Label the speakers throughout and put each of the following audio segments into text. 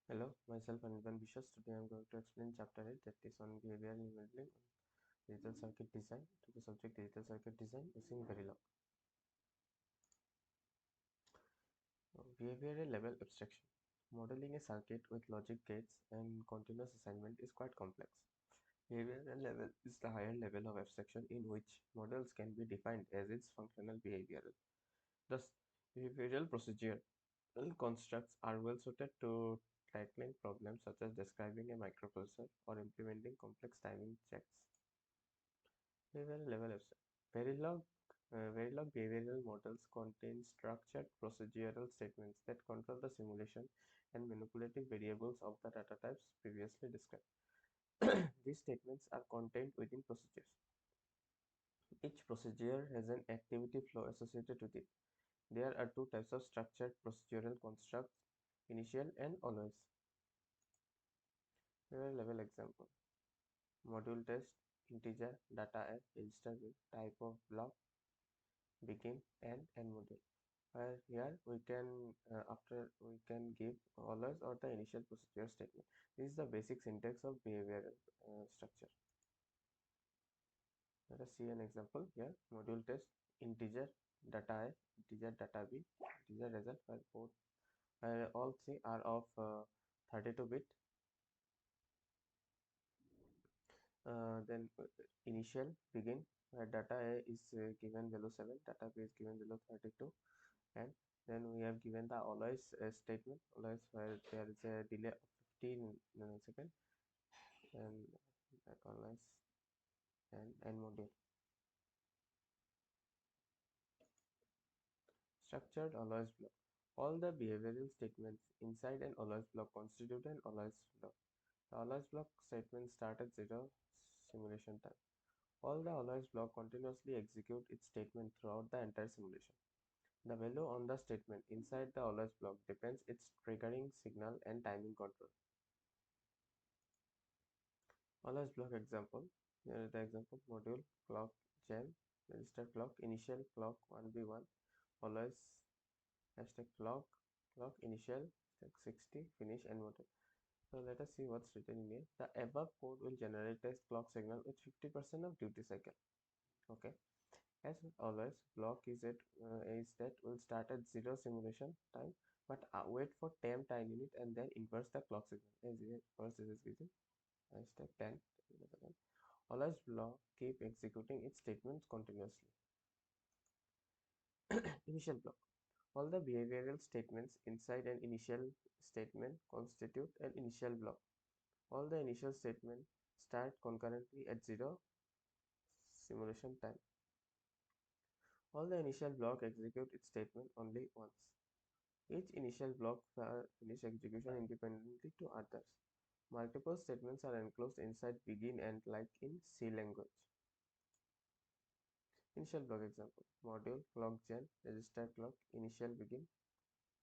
Speaker 1: Hello, myself Anirban Vishwas. Today I am going to explain chapter 8, that is on behavioral modeling on digital circuit design, to the subject digital circuit design using Verilog. Behavioral level abstraction. Modeling a circuit with logic gates and continuous assignment is quite complex. Behavioral level is the higher level of abstraction in which models can be defined as its functional behavioral. Thus, behavioral procedural constructs are well suited to tackling problems such as describing a microprocessor or implementing complex timing checks. Behavioral level abstraction. Verilog behavioral models contain structured procedural statements that control the simulation and manipulative variables of the data types previously described. These statements are contained within procedures. Each procedure has an activity flow associated with it. There are two types of structured procedural constructs, initial and always. Here level example. Module test, integer, data add, register with, type of block, begin, end module. Where here we can after we can give always or the initial procedure statement. This is the basic syntax of behavioral structure. Let us see an example here. Module test, integer, data A, integer, data B, integer result, where both all three are of 32-bit. Then initial, begin, where data A is given value 7, data B is given value 32, and then we have given the always statement, always, where there is a delay of 15 nanoseconds, and that always, and end module. Structured always block. All the behavioral statements inside an always block constitute an always block. The always block statement start at 0 simulation time. All the always block continuously execute its statement throughout the entire simulation. The value on the statement inside the always block depends its triggering signal and timing control. Always block example. Here is the example: module, clock, gen, register clock, initial clock 1B1, always hashtag clock initial, hashtag 60, finish, and module. So let us see what's written in here. The above code will generate a clock signal with 50% of duty cycle. Okay. As always, block is that will start at 0 simulation time, but wait for 10 time unit and then inverse the clock signal. As first this is given, hashtag 10. Always block keep executing its statements continuously. Initial block. All the behavioral statements inside an initial statement constitute an initial block. All the initial statements start concurrently at 0 simulation time. All the initial block execute its statement only once. Each initial block finish execution independently to others. Multiple statements are enclosed inside begin and like in C language. Initial block example: module, clock gen, register clock, initial begin.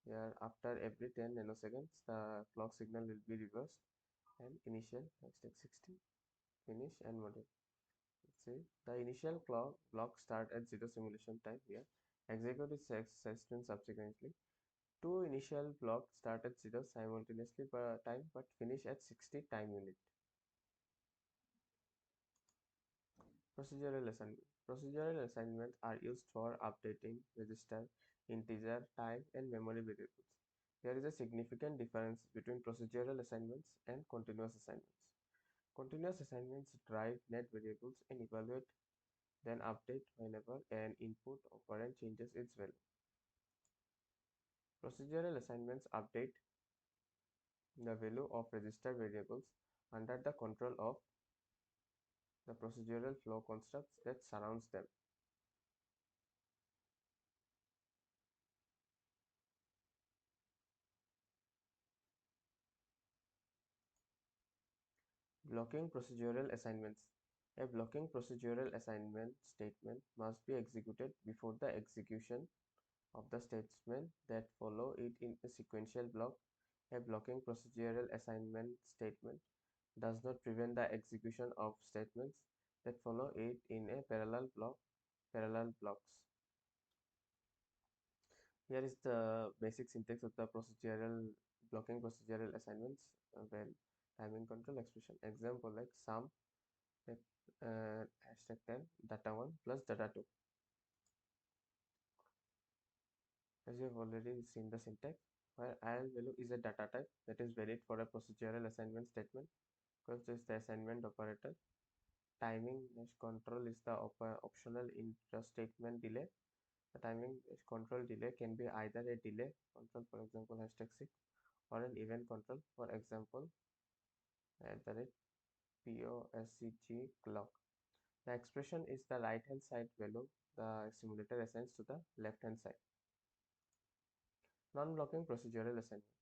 Speaker 1: Here after every 10 nanoseconds the clock signal will be reversed, and initial hashtag 60, finish, and module. Let's see, the initial clock block start at 0 simulation time here. Execute its session subsequently. Two initial blocks start at 0 simultaneously per time but finish at 60 time unit. Procedural assignment. Procedural assignments are used for updating register, integer, time, and memory variables. There is a significant difference between procedural assignments and continuous assignments. Continuous assignments drive net variables and evaluate, then update whenever an input operand changes its value. Procedural assignments update the value of register variables under the control of the procedural flow constructs that surrounds them. Blocking procedural assignments. A blocking procedural assignment statement must be executed before the execution of the statement that follow it in a sequential block. A blocking procedural assignment statement does not prevent the execution of statements that follow it in a parallel blocks. Here is the basic syntax of the procedural blocking procedural assignments, well, timing control expression. Example like sum hashtag 10 data 1 plus data 2. As you have already seen the syntax, where IL value is a data type that is valid for a procedural assignment statement because this is the assignment operator. Timing control is the optional intra-statement delay. The timing control delay can be either a delay control, for example hashtag 6, or an event control, for example at the rate POSCG clock. The expression is the right hand side value the simulator assigns to the left hand side. Non-blocking procedural assignment.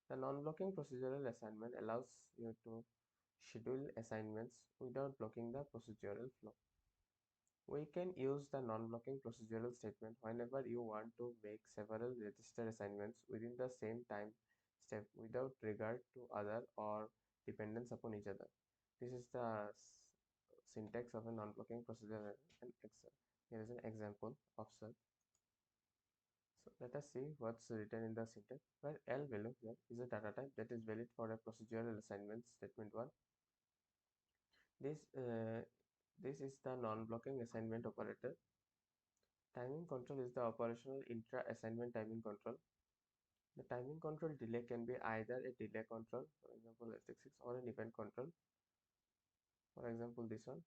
Speaker 1: The non-blocking procedural assignment allows you to schedule assignments without blocking the procedural flow. We can use the non-blocking procedural statement whenever you want to make several register assignments within the same time step without regard to other or dependence upon each other. This is the syntax of a non-blocking procedure. Here is an example of such. So let us see what's written in the syntax. Where L value here is a data type that is valid for a procedural assignment statement 1. This this is the non-blocking assignment operator. Timing control is the operational intra-assignment timing control. The timing control delay can be either a delay control, for example SX6, or an event control, for example this one.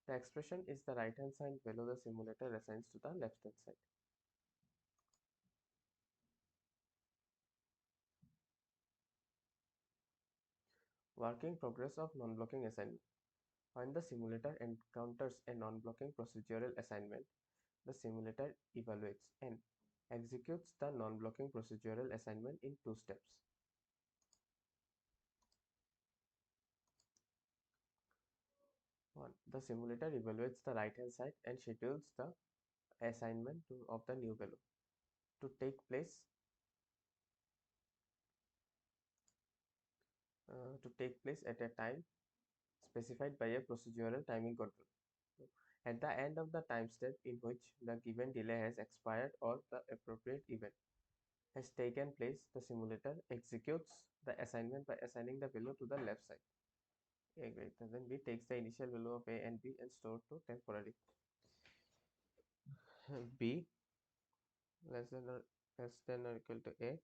Speaker 1: The expression is the right hand side value the simulator assigns to the left hand side. Working progress of non-blocking assignment. When the simulator encounters a non-blocking procedural assignment, the simulator evaluates and executes the non-blocking procedural assignment in 2 steps. 1. The simulator evaluates the right hand side and schedules the assignment of the new value to take place at a time specified by a procedural timing control. At the end of the time step in which the given delay has expired or the appropriate event has taken place, the simulator executes the assignment by assigning the value to the left side. A greater than B takes the initial value of A and B and store to temporary. B less than or equal to A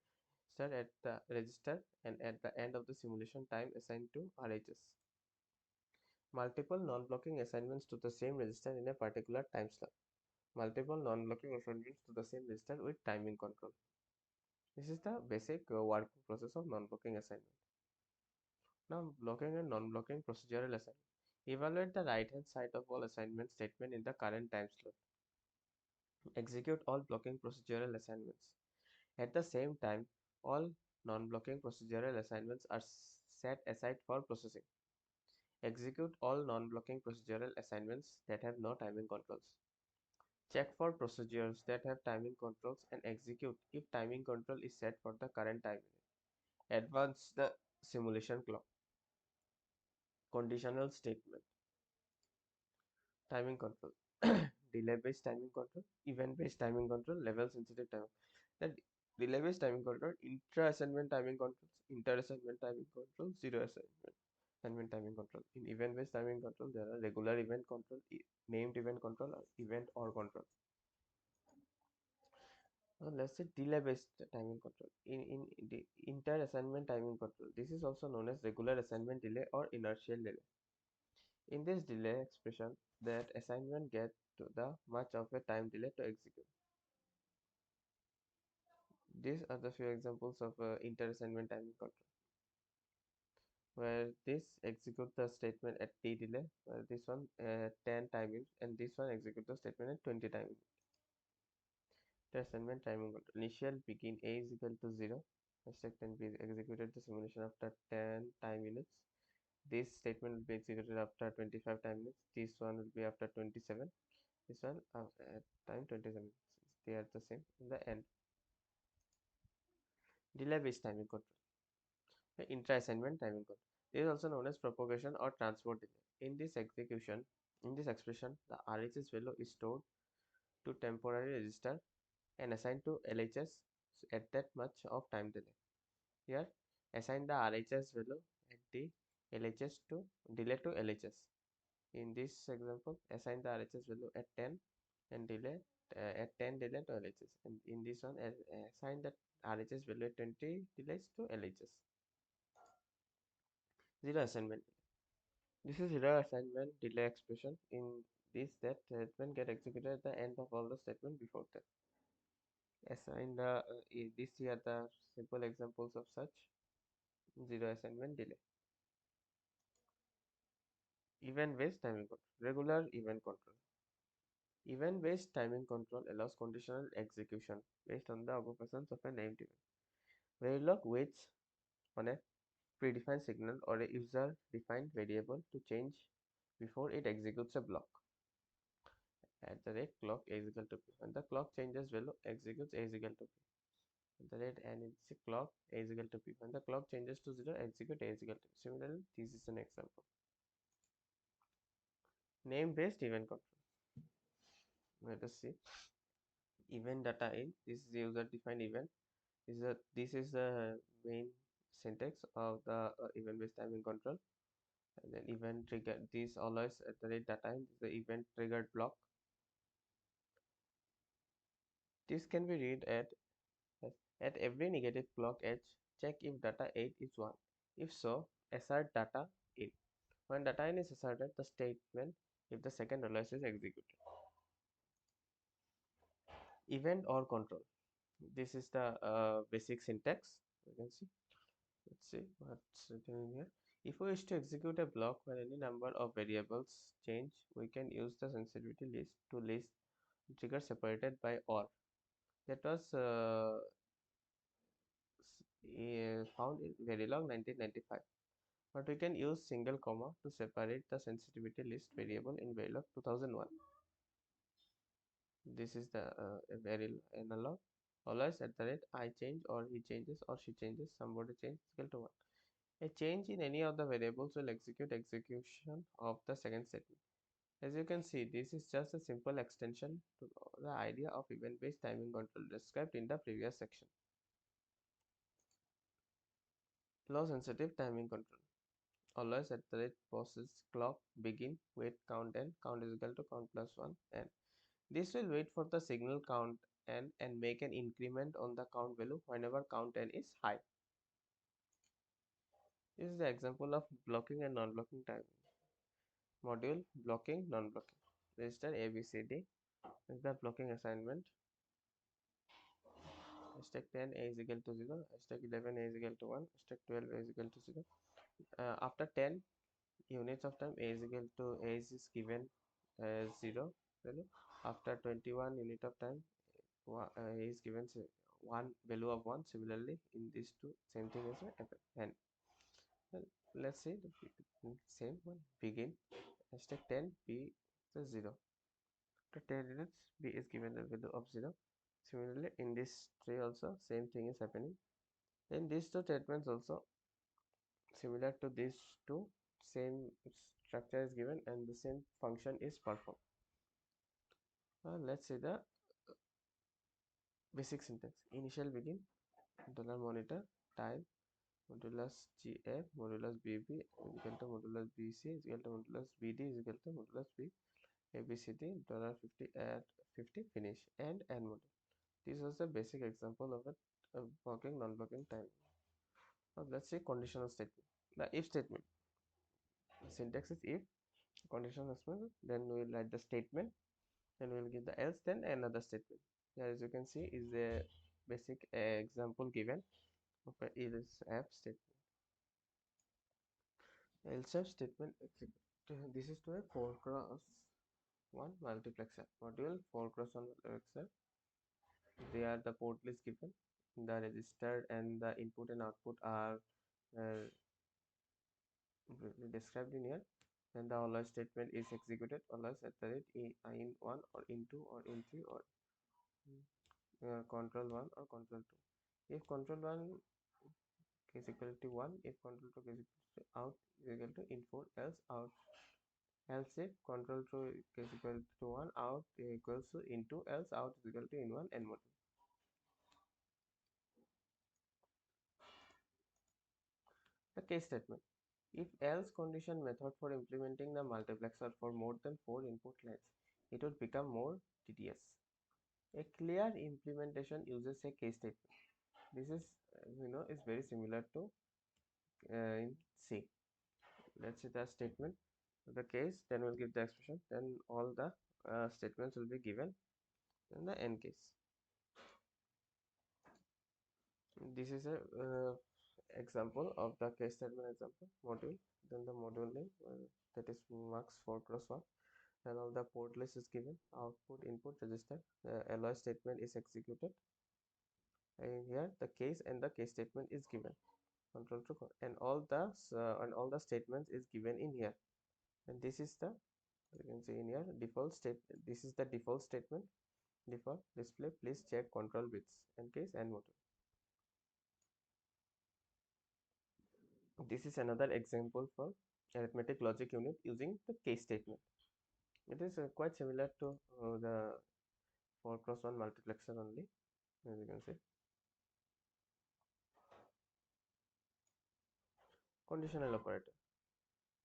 Speaker 1: start at the register and at the end of the simulation time assigned to RHS. Multiple non-blocking assignments to the same register in a particular time slot. Multiple non-blocking assignments to the same register with timing control. This is the basic working process of non-blocking assignment. Now, blocking and non-blocking procedural assignment. Evaluate the right-hand side of all assignment statement in the current time slot. Execute all blocking procedural assignments. At the same time, all non-blocking procedural assignments are set aside for processing. Execute all non-blocking procedural assignments that have no timing controls. Check for procedures that have timing controls and execute if timing control is set for the current time unit. Advance the simulation clock. Conditional statement. Timing control. Delay based timing control, event based timing control, level sensitive timing. The delay based timing control, intra assignment timing controls, inter assignment timing control, zero assignment timing control. In event based timing control, there are regular event control, named event control, or event or control. Let's say delay based timing control. In the inter assignment timing control, this is also known as regular assignment delay or inertial delay. In this delay expression, that assignment gets to the much of a time delay to execute. These are the few examples of inter-assignment timing control, where this execute the statement at t delay, where this one 10 time units, and this one execute the statement at 20 time units. Inter-assignment timing control. Initial begin a is equal to 0. Hashtag 10 be executed the simulation after 10 time units. This statement will be executed after 25 time units. This one will be after 27. This one at time 27. They are the same in the end. Delay based timing control. Intra-assignment timing control. It is also known as propagation or transport delay. In this expression, the RHS value is stored to temporary register and assigned to LHS at that much of time delay. Here, Assign the RHS value at the LHS to delay to LHS. In this example, assign the RHS value at 10 and delay at 10 delay to LHS. And in this one, assign the RHS value at 20 delays to LHS. Zero assignment. This is zero assignment delay expression. In this, that statement get executed at the end of all the statement before that. Assign the these three are the simple examples of such zero assignment delay. Event-based timing control. Regular event control. Event-based timing control allows conditional execution based on the occupations of a named event. Verilog waits on a predefined signal or a user-defined variable to change before it executes a block. At the rate clock A is equal to P. When the clock changes value, executes A is equal to P. At the rate n is the clock A is equal to P. When the clock changes to 0, execute A is equal to P. Similarly, this is an example. Name-based event control. Let us see. Event data in. This is the user-defined event. This is the main syntax of the event-based timing control. And then event trigger. This always at the rate data in. This is the event triggered block. This can be read at every negative clock edge. Check if data 8 is 1. If so, assert data in. When data in is asserted, the statement if the second alias is executed. Event or control. This is the basic syntax. You can see. Let's see what's written in here. If we wish to execute a block where any number of variables change, we can use the sensitivity list to list trigger separated by OR. That was found in Verilog 1995. But we can use single comma to separate the sensitivity list variable in Verilog 2001. This is the Verilog analog. Always at the rate I change or he changes or she changes, somebody change equal to 1. A change in any of the variables will execute execution of the second statement. As you can see, this is just a simple extension to the idea of event-based timing control described in the previous section. Law-sensitive timing control. Always at the rate process clock begin wait count n, count is equal to count plus 1 n. This will wait for the signal count n and make an increment on the count value whenever count n is high. This is the example of blocking and non-blocking timing. Module blocking, non-blocking. Register ABCD is the blocking assignment. Stack 10 A is equal to 0, stack 11 A is equal to 1, stack 12 A is equal to 0. After 10 units of time, A is equal to A is given as 0 value. After 21 unit of time, A is given 1 value of 1. Similarly, in these two, same thing is n. Well, let's say the same one begin. Stack 10 B is 0. After 10 units, B is given a value of 0. Similarly, in this tree also, same thing is happening. Then these two statements also similar to these two, same structure is given and the same function is performed. Let's see the basic syntax. Initial begin, dollar monitor, time, modulus GF, modulus BB is equal to modulus BC is equal to modulus BD is equal to modulus B, ABCD, $50 at 50, finish, and model. This was the basic example of a blocking, non-blocking time. Now let's see conditional statement. The if statement. The syntax is if, conditional statement, then we will write the statement, then we will give the else, then another statement. Here as you can see is a basic example given of a else if statement. Else if statement, this is to a 4 cross 1 multiplexer module. 4 cross 1 multiplexer, they are the port list given, the register and the input and output are uh, described in here. Then the always statement is executed always at the rate in 1 or in 2 or in 3 or control 1 or control 2. If control 1 is equal to 1, if control 2 is equal to out is equal to in 4, else out. Else if control 2 is equal to 1, out equals to in 2, else out is equal to in 1 and more. The case statement. If else condition method for implementing the multiplexer for more than 4 input lines, it would become more tedious. A clear implementation uses a case statement. This is, is very similar to in C. Let's see the statement, the case, then we'll give the expression, then all the statements will be given in the end case. This is a example of the case statement example module. Then the module name that is marks 4 cross 1. Then all the port list is given. Output input register. The alloy statement is executed. And here the case and the case statement is given. Control to and all the statements is given in here. And this is the, you can see in here, default state. This is the default statement. Default display. Please check control bits and case and module. This is another example for arithmetic logic unit using the case statement. It is quite similar to the 4 cross 1 multiplexer only, as you can see. Conditional operator.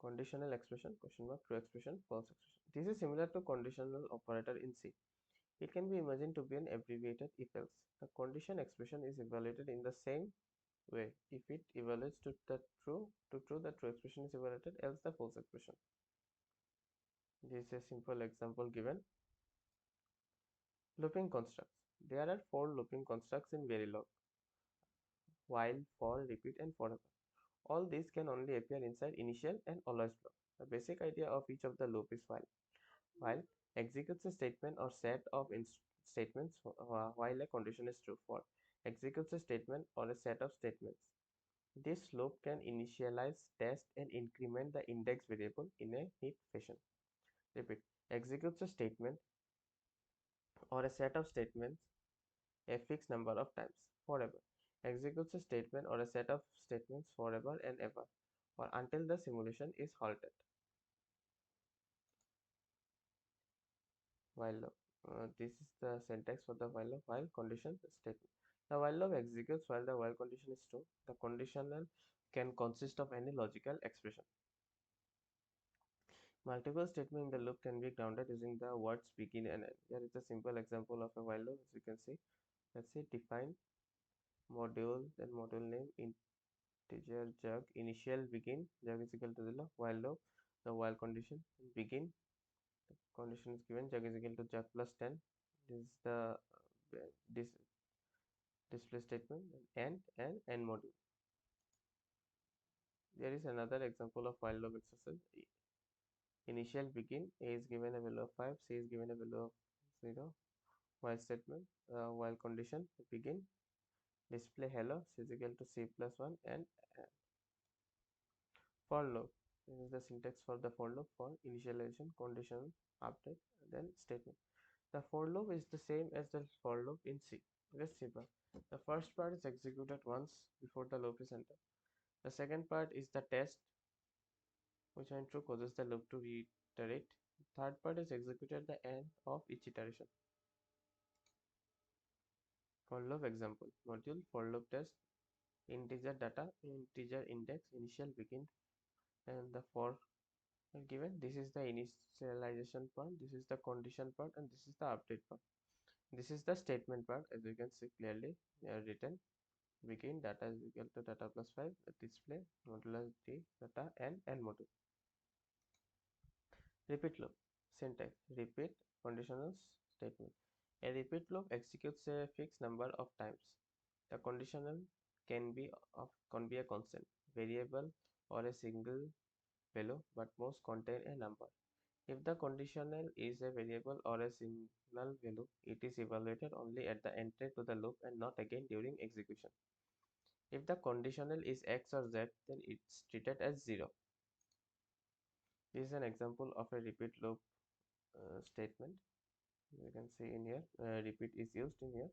Speaker 1: Conditional expression, question mark, true expression, false expression. This is similar to conditional operator in C. It can be imagined to be an abbreviated if else. The condition expression is evaluated in the same way. If it evaluates to true, the true expression is evaluated, else the false expression. This is a simple example given. Looping constructs. There are 4 looping constructs in Verilog: while, for, repeat, and forever. All these can only appear inside initial and always block. The basic idea of each of the loop is while. While executes a statement or set of statements while a condition is true. For executes a statement or a set of statements. This loop can initialize, test, and increment the index variable in a neat fashion. Repeat. Executes a statement or a set of statements a fixed number of times forever. Executes a statement or a set of statements forever and ever, or until the simulation is halted. While loop. This is the syntax for the while loop. While condition statement. The while loop executes while the while condition is true. The conditional can consist of any logical expression. Multiple statements in the loop can be grounded using the words begin and end. Here is a simple example of a while loop, as you can see. Let's say define module, then module name, integer jug, initial begin, jug is equal to the while loop, the while condition, begin, condition is given, jug is equal to jug plus 10. This is the this display statement, and end module. There is another example of while loop exercise. Initial begin, a is given a value of 5, c is given a value of 0. While statement, while condition, begin, display hello, c is equal to c plus 1, and for loop. This is the syntax for the for loop: for initialization, condition, update, then statement. The for loop is the same as the for loop in C. Let's see. The first part is executed once before the loop is entered. The second part is the test, which when true causes the loop to reiterate. Third part is executed at the end of each iteration. For loop example: module for loop test, integer data, integer index, initial begin, and the for given. This is the initialization part, this is the condition part, and this is the update part. This is the statement part, as you can see clearly written. Begin data is equal to data plus 5, display modular d data and end module. Repeat loop syntax: repeat conditional statement. A repeat loop executes a fixed number of times. The conditional can be a constant, variable, or a single value, but most contain a number. If the conditional is a variable or a single value, it is evaluated only at the entry to the loop and not again during execution. If the conditional is x or z, then it's treated as 0. This is an example of a repeat loop statement. You can see in here, repeat is used in here.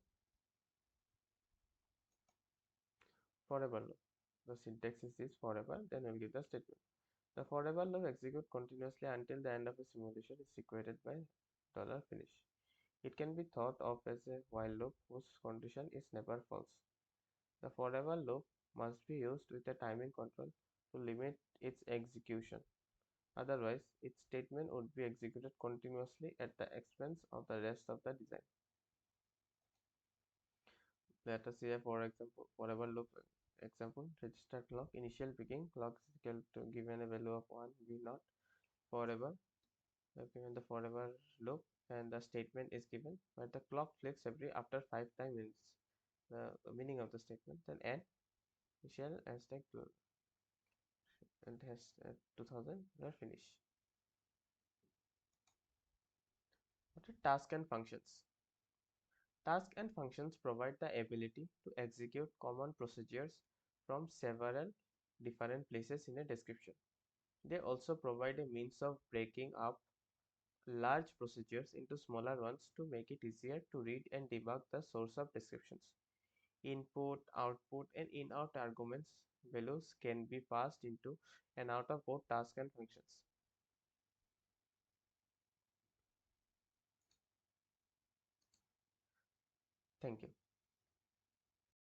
Speaker 1: Forever loop. The syntax is this: forever, then we'll give the statement. The forever loop executes continuously until the end of a simulation is equated by $finish. It can be thought of as a while loop whose condition is never false. The forever loop must be used with a timing control to limit its execution. Otherwise, its statement would be executed continuously at the expense of the rest of the design. Let us see a for example forever loop example. Register clock initial picking clock is equal to given a value of 1 v naught forever. We have given the forever loop and the statement is given where the clock flips every after 5 time minutes. The meaning of the statement then n initial hashtag and has 2000 we are finished. What are tasks and functions? Tasks and functions provide the ability to execute common procedures from several different places in a description. They also provide a means of breaking up large procedures into smaller ones to make it easier to read and debug the source of descriptions. Input, output, and in-out arguments values can be passed into and out of both tasks and functions. Thank you.